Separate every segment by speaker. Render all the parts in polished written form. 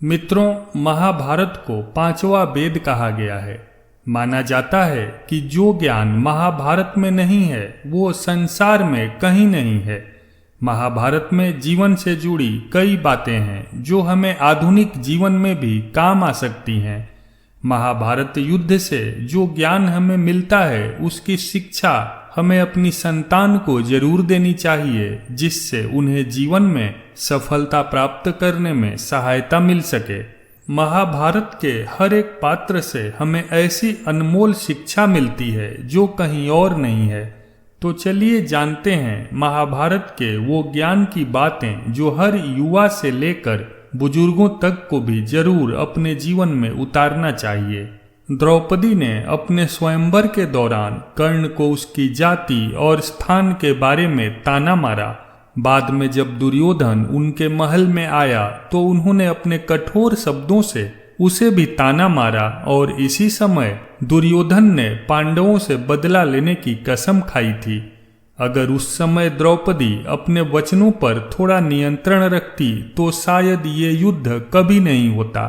Speaker 1: मित्रों, महाभारत को पांचवा वेद कहा गया है। माना जाता है कि जो ज्ञान महाभारत में नहीं है वो संसार में कहीं नहीं है। महाभारत में जीवन से जुड़ी कई बातें हैं जो हमें आधुनिक जीवन में भी काम आ सकती हैं। महाभारत युद्ध से जो ज्ञान हमें मिलता है उसकी शिक्षा हमें अपनी संतान को जरूर देनी चाहिए, जिससे उन्हें जीवन में सफलता प्राप्त करने में सहायता मिल सके। महाभारत के हर एक पात्र से हमें ऐसी अनमोल शिक्षा मिलती है जो कहीं और नहीं है। तो चलिए जानते हैं महाभारत के वो ज्ञान की बातें जो हर युवा से लेकर बुजुर्गों तक को भी जरूर अपने जीवन में उतारना चाहिए। द्रौपदी ने अपने स्वयंवर के दौरान कर्ण को उसकी जाति और स्थान के बारे में ताना मारा। बाद में जब दुर्योधन उनके महल में आया तो उन्होंने अपने कठोर शब्दों से उसे भी ताना मारा और इसी समय दुर्योधन ने पांडवों से बदला लेने की कसम खाई थी। अगर उस समय द्रौपदी अपने वचनों पर थोड़ा नियंत्रण रखती तो शायद ये युद्ध कभी नहीं होता।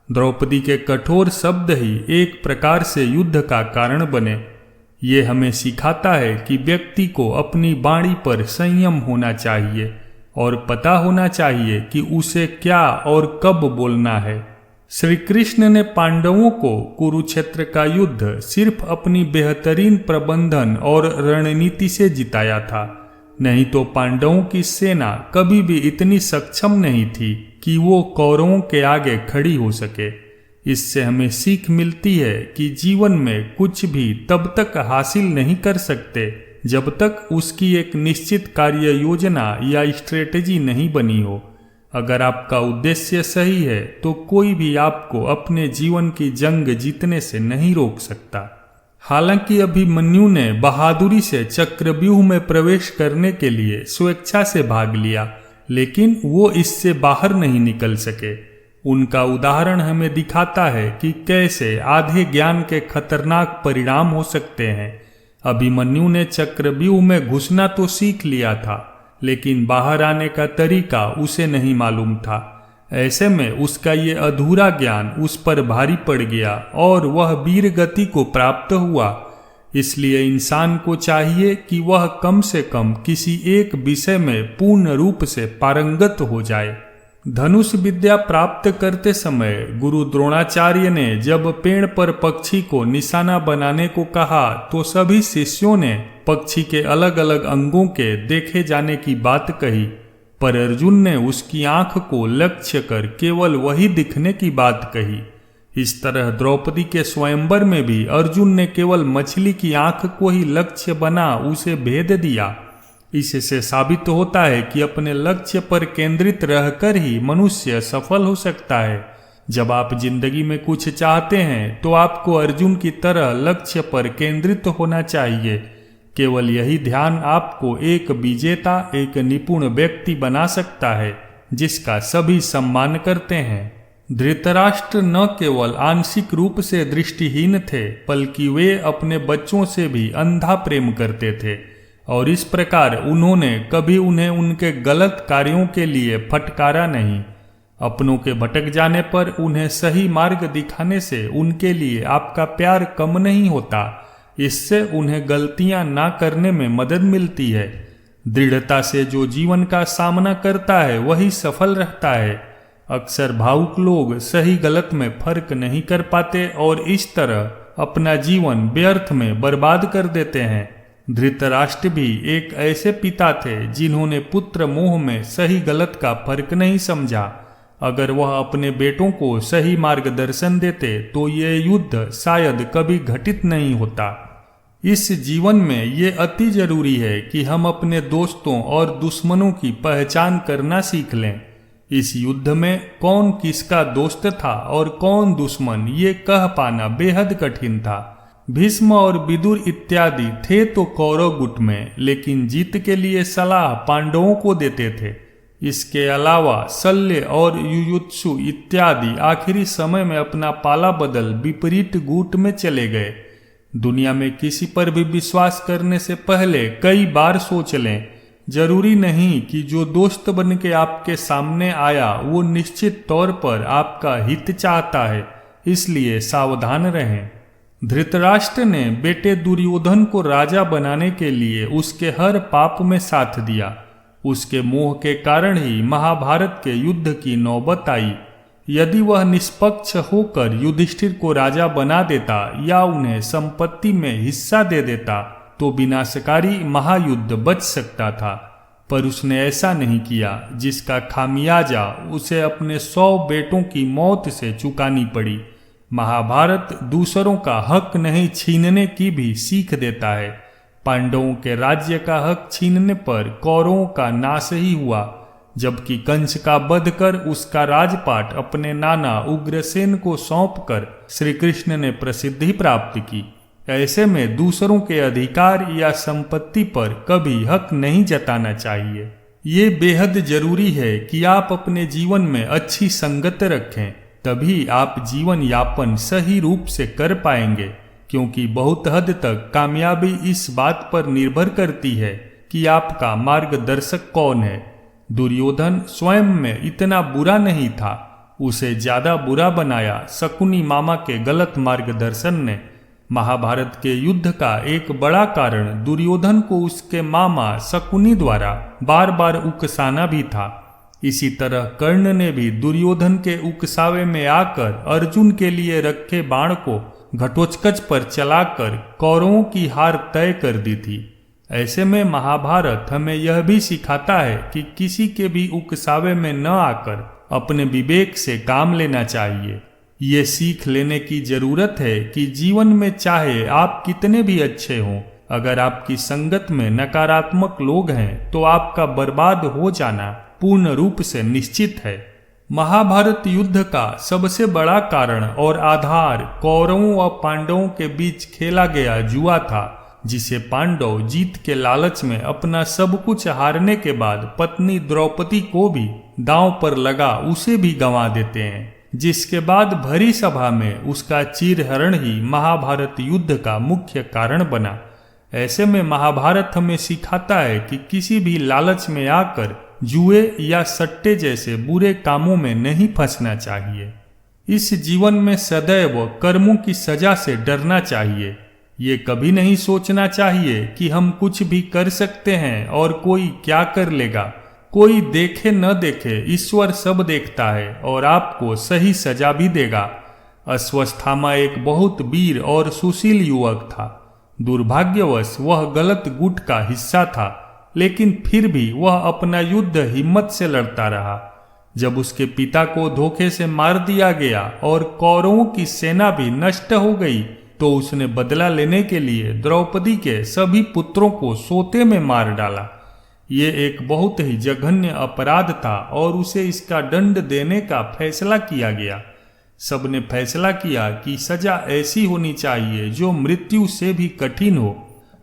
Speaker 1: द्रौपदी के कठोर शब्द ही एक प्रकार से युद्ध का कारण बने। ये हमें सिखाता है कि व्यक्ति को अपनी वाणी पर संयम होना चाहिए और पता होना चाहिए कि उसे क्या और कब बोलना है। श्री कृष्ण ने पांडवों को कुरुक्षेत्र का युद्ध सिर्फ अपनी बेहतरीन प्रबंधन और रणनीति से जिताया था, नहीं तो पांडवों की सेना कभी भी इतनी सक्षम नहीं थी कि वो कौरवों के आगे खड़ी हो सके। इससे हमें सीख मिलती है कि जीवन में कुछ भी तब तक हासिल नहीं कर सकते जब तक उसकी एक निश्चित कार्य योजना या स्ट्रेटेजी नहीं बनी हो। अगर आपका उद्देश्य सही है तो कोई भी आपको अपने जीवन की जंग जीतने से नहीं रोक सकता। हालांकि अभिमन्यु ने बहादुरी से चक्रव्यूह में प्रवेश करने के लिए स्वेच्छा से भाग लिया, लेकिन वो इससे बाहर नहीं निकल सके। उनका उदाहरण हमें दिखाता है कि कैसे आधे ज्ञान के खतरनाक परिणाम हो सकते हैं। अभिमन्यु ने चक्रव्यूह में घुसना तो सीख लिया था, लेकिन बाहर आने का तरीका उसे नहीं मालूम था। ऐसे में उसका ये अधूरा ज्ञान उस पर भारी पड़ गया और वह वीर गति को प्राप्त हुआ। इसलिए इंसान को चाहिए कि वह कम से कम किसी एक विषय में पूर्ण रूप से पारंगत हो जाए। धनुष विद्या प्राप्त करते समय गुरु द्रोणाचार्य ने जब पेड़ पर पक्षी को निशाना बनाने को कहा तो सभी शिष्यों ने पक्षी के अलग अलग अंगों के देखे जाने की बात कही, पर अर्जुन ने उसकी आंख को लक्ष्य कर केवल वही दिखने की बात कही। इस तरह द्रौपदी के स्वयंवर में भी अर्जुन ने केवल मछली की आंख को ही लक्ष्य बना उसे भेद दिया। इससे साबित होता है कि अपने लक्ष्य पर केंद्रित रहकर ही मनुष्य सफल हो सकता है। जब आप जिंदगी में कुछ चाहते हैं तो आपको अर्जुन की तरह लक्ष्य पर केंद्रित होना चाहिए। केवल यही ध्यान आपको एक विजेता, एक निपुण व्यक्ति बना सकता है जिसका सभी सम्मान करते हैं। धृतराष्ट्र न केवल आंशिक रूप से दृष्टिहीन थे, बल्कि वे अपने बच्चों से भी अंधा प्रेम करते थे और इस प्रकार उन्होंने कभी उन्हें उनके गलत कार्यों के लिए फटकारा नहीं। अपनों के भटक जाने पर उन्हें सही मार्ग दिखाने से उनके लिए आपका प्यार कम नहीं होता। इससे उन्हें गलतियां ना करने में मदद मिलती है। दृढ़ता से जो जीवन का सामना करता है वही सफल रहता है। अक्सर भावुक लोग सही गलत में फर्क नहीं कर पाते और इस तरह अपना जीवन व्यर्थ में बर्बाद कर देते हैं। धृतराष्ट्र भी एक ऐसे पिता थे जिन्होंने पुत्र मोह में सही गलत का फर्क नहीं समझा। अगर वह अपने बेटों को सही मार्गदर्शन देते तो ये युद्ध शायद कभी घटित नहीं होता। इस जीवन में ये अति जरूरी है कि हम अपने दोस्तों और दुश्मनों की पहचान करना सीख लें। इस युद्ध में कौन किसका दोस्त था और कौन दुश्मन ये कह पाना बेहद कठिन था। भीष्म और विदुर इत्यादि थे तो कौरव गुट में, लेकिन जीत के लिए सलाह पांडवों को देते थे। इसके अलावा शल्य और युयुत्सु इत्यादि आखिरी समय में अपना पाला बदल विपरीत गुट में चले गए। दुनिया में किसी पर भी विश्वास करने से पहले कई बार सोच लें। जरूरी नहीं कि जो दोस्त बन के आपके सामने आया वो निश्चित तौर पर आपका हित चाहता है, इसलिए सावधान रहें। धृतराष्ट्र ने बेटे दुर्योधन को राजा बनाने के लिए उसके हर पाप में साथ दिया। उसके मोह के कारण ही महाभारत के युद्ध की नौबत आई। यदि वह निष्पक्ष होकर युधिष्ठिर को राजा बना देता या उन्हें संपत्ति में हिस्सा दे देता तो विनाशकारी महायुद्ध बच सकता था, पर उसने ऐसा नहीं किया, जिसका खामियाजा उसे अपने 100 बेटों की मौत से चुकानी पड़ी। महाभारत दूसरों का हक नहीं छीनने की भी सीख देता है। पांडवों के राज्य का हक छीनने पर कौरवों का नाश ही हुआ, जबकि कंस का वध कर उसका राजपाट अपने नाना उग्रसेन को सौंपकर श्री कृष्ण ने प्रसिद्धि प्राप्त की। ऐसे में दूसरों के अधिकार या संपत्ति पर कभी हक नहीं जताना चाहिए। ये बेहद जरूरी है कि आप अपने जीवन में अच्छी संगत रखें, तभी आप जीवन यापन सही रूप से कर पाएंगे, क्योंकि बहुत हद तक कामयाबी इस बात पर निर्भर करती है कि आपका मार्गदर्शक कौन है। दुर्योधन स्वयं में इतना बुरा नहीं था, उसे ज्यादा बुरा बनाया शकुनी मामा के गलत मार्गदर्शन ने। महाभारत के युद्ध का एक बड़ा कारण दुर्योधन को उसके मामा शकुनी द्वारा बार बार उकसाना भी था। इसी तरह कर्ण ने भी दुर्योधन के उकसावे में आकर अर्जुन के लिए रखे बाण को घटोत्कच पर चलाकर कौरवों की हार तय कर दी थी। ऐसे में महाभारत हमें यह भी सिखाता है कि किसी के भी उकसावे में न आकर अपने विवेक से काम लेना चाहिए। ये सीख लेने की जरूरत है कि जीवन में चाहे आप कितने भी अच्छे हों, अगर आपकी संगत में नकारात्मक लोग हैं तो आपका बर्बाद हो जाना पूर्ण रूप से निश्चित है। महाभारत युद्ध का सबसे बड़ा कारण और आधार कौरवों और पांडवों के बीच खेला गया जुआ था, जिसे पांडव जीत के लालच में अपना सब कुछ हारने के बाद पत्नी द्रौपदी को भी दांव पर लगा उसे भी गंवा देते हैं, जिसके बाद भरी सभा में उसका चीरहरण ही महाभारत युद्ध का मुख्य कारण बना। ऐसे में महाभारत हमें सिखाता है कि किसी भी लालच में आकर जुए या सट्टे जैसे बुरे कामों में नहीं फंसना चाहिए। इस जीवन में सदैव कर्मों की सजा से डरना चाहिए। ये कभी नहीं सोचना चाहिए कि हम कुछ भी कर सकते हैं और कोई क्या कर लेगा। कोई देखे न देखे, ईश्वर सब देखता है और आपको सही सजा भी देगा। अश्वत्थामा एक बहुत वीर और सुशील युवक था। दुर्भाग्यवश वह गलत गुट का हिस्सा था, लेकिन फिर भी वह अपना युद्ध हिम्मत से लड़ता रहा। जब उसके पिता को धोखे से मार दिया गया और कौरवों की सेना भी नष्ट हो गई, तो उसने बदला लेने के लिए द्रौपदी के सभी पुत्रों को सोते में मार डाला। ये एक बहुत ही जघन्य अपराध था और उसे इसका दंड देने का फैसला किया गया। सबने फैसला किया कि सजा ऐसी होनी चाहिए जो मृत्यु से भी कठिन हो।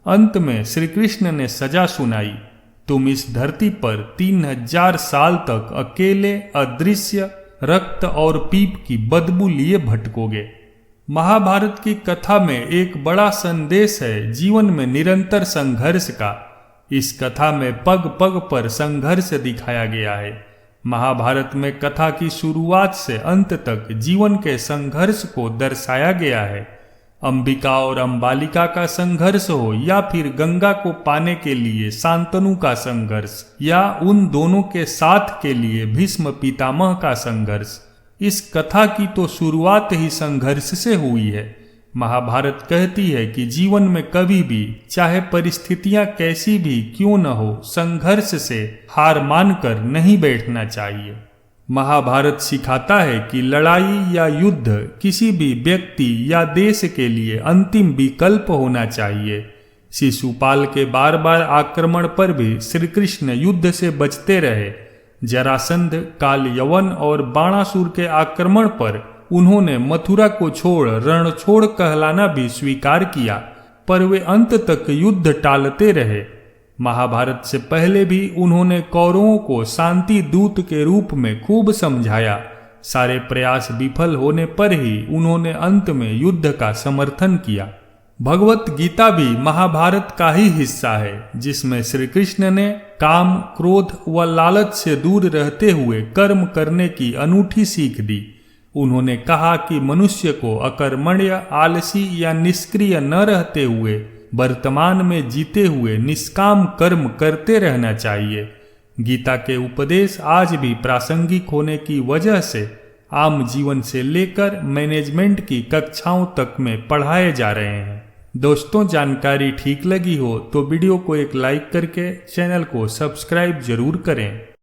Speaker 1: अंत में श्री कृष्ण ने सजा सुनाई, तुम इस धरती पर 3000 साल तक अकेले अदृश्य रक्त और पीप की बदबू लिए भटकोगे। महाभारत की कथा में एक बड़ा संदेश है जीवन में निरंतर संघर्ष का। इस कथा में पग पग पर संघर्ष दिखाया गया है। महाभारत में कथा की शुरुआत से अंत तक जीवन के संघर्ष को दर्शाया गया है। अंबिका और अंबालिका का संघर्ष हो या फिर गंगा को पाने के लिए शांतनु का संघर्ष या उन दोनों के साथ के लिए भीष्म पितामह का संघर्ष, इस कथा की तो शुरुआत ही संघर्ष से हुई है। महाभारत कहती है कि जीवन में कभी भी, चाहे परिस्थितियां कैसी भी क्यों न हो, संघर्ष से हार मानकर नहीं बैठना चाहिए। महाभारत सिखाता है कि लड़ाई या युद्ध किसी भी व्यक्ति या देश के लिए अंतिम विकल्प होना चाहिए। शिशुपाल के बार बार आक्रमण पर भी श्री कृष्ण युद्ध से बचते रहे। जरासंध, काल यवन और बाणासुर के आक्रमण पर उन्होंने मथुरा को छोड़ रण छोड़ कहलाना भी स्वीकार किया, पर वे अंत तक युद्ध टालते रहे। महाभारत से पहले भी उन्होंने कौरवों को शांति दूत के रूप में खूब समझाया। सारे प्रयास विफल होने पर ही उन्होंने अंत में युद्ध का समर्थन किया। भगवत गीता भी महाभारत का ही हिस्सा है, जिसमें श्री कृष्ण ने काम, क्रोध व लालच से दूर रहते हुए कर्म करने की अनूठी सीख दी। उन्होंने कहा कि मनुष्य को अकर्मण्य, आलसी या निष्क्रिय न रहते हुए वर्तमान में जीते हुए निष्काम कर्म करते रहना चाहिए। गीता के उपदेश आज भी प्रासंगिक होने की वजह से आम जीवन से लेकर मैनेजमेंट की कक्षाओं तक में पढ़ाए जा रहे हैं। दोस्तों, जानकारी ठीक लगी हो तो वीडियो को एक लाइक करके चैनल को सब्सक्राइब जरूर करें।